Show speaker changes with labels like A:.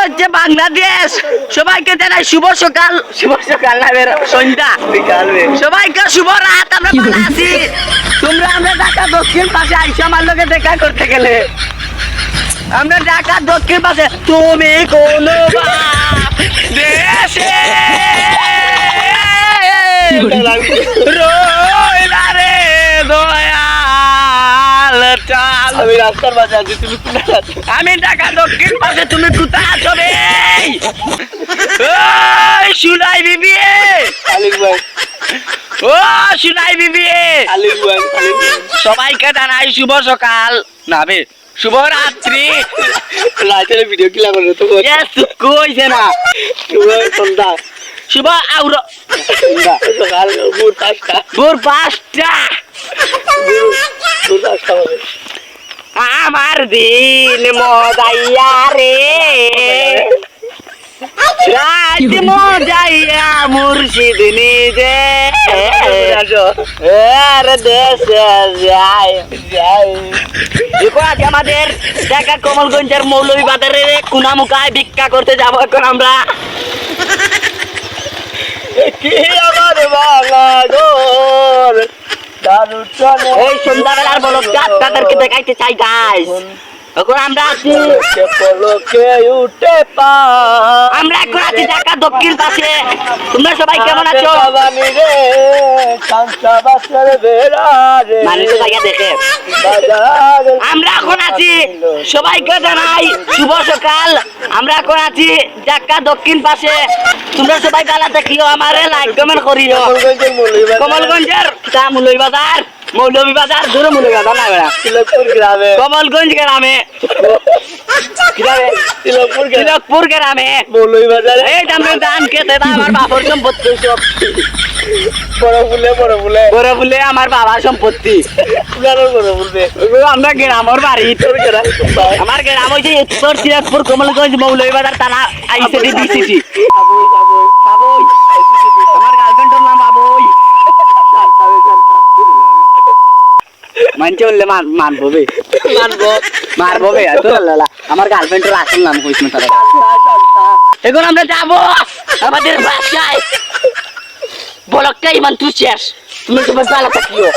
A: হচ্ছে বাংলাদেশ। সবাইকে জানাই শুভ সকাল, শুভ সকাল না বের সন্ধ্যা সবাইকে শুভ রাত। আমরা ভালো আছি। তোমরা আমরা ঢাকা দক্ষিণ পাশে আইসো আমার লগে দেখা করতে গেলে। আমরা ঢাকা দক্ষিণ পাশে তুমি কোন দেশে রইলা রে দয়াল চাল।
B: আমি রাস্তার মাঝে আছি, তুমি কোথায় আছো?
A: আমি ঢাকা দক্ষিণ পাশে, তুমি কোথায় আছো রে? ওই সুনাই বিবি,
B: আলিক ভাই,
A: ও সুনাই বিবি,
B: আলিক ভাই, আলিক ভাই।
A: সবাইকে জানাই শুভ সকাল না বে শুভ রাত্রি।
B: রাতের ভিডিও কিলা করে তো
A: কইছে না
B: শুভ সন্ধ্যা,
A: শুভ আউর
B: সন্ধ্যা সকাল ভোর 5টা,
A: ভোর 5টা।
B: ভোর 5টা হবে।
A: আমার দিন মজাইয়া রে, রাত মজাইয়া মুর্শিদ নিজে দেশে যাই যাই। দেখো আজ আমাদের ঢাকা কমলগঞ্জের মৌলভীবাজারে কুনামুকায় ভিক্ষা করতে যাবো এখন আমরা।
B: কি আমার বাংলা ঘর দারু চলে।
A: এই সন্ধ্যাবেলার বলো তাদেরকে দেখাইতে চাই গাইস। এখন আমরা আছি,
B: পলকে উঠে পা
A: আমরা এখন আছি ঢাকা দক্ষিণ পাশে। তোমরা সবাই কেমন আছো?
B: বাবানি রে কাঁচা বাসের বেড়া রে
A: মানুষ জায়গা দেখে
B: বাজার।
A: আমরা এখন আছি, সবাইকে জানাই শুভ সকাল। আমরা এখন আছি ঢাকা দক্ষিণ পাশে। তোমরা সবাই ভালো থাকিও, আমারে লাইক কমেন্ট করিও।
B: কমলগঞ্জের মৌলভীবাজার,
A: কমলগঞ্জের মৌলভীবাজার, মৌলভীবাজার দূরে মৌলভীবাজার না বেড়া,
B: তিলকপুর গ্রামে,
A: কমলগঞ্জ গ্রামে,
B: তিলকপুর গ্রামে,
A: তিলকপুর গ্রামে
B: মৌলভীবাজারে
A: এই দামে ধান খেতে আমার বাবার সম্পত্তি সব।
B: বড় ফুলে বড় ফুলে
A: বড় বলে আমার বাবার সম্পত্তি।
B: বড় ফুলবে
A: আমরা গ্রামের বাড়ি,
B: তোর গ্রাম
A: আমার গ্রাম হয়েছে উত্তর সিরাজপুর কমলগঞ্জ মৌলভীবাজার থানা আইসিডি ডিসিসি। বাবুই, আমার গার্লফ্রেন্ডের নাম বাবুই। মানছে বললে মানবো বে,
B: মানবো
A: মারবো বে। আমার গার্লফ্রেন্ডের আসল নাম কইস না তারা। এখন আমরা যাবো আমাদের বাসায়। বলকটা ইমান তুই শেষ, তুমি তোমার ভালো থাকিও।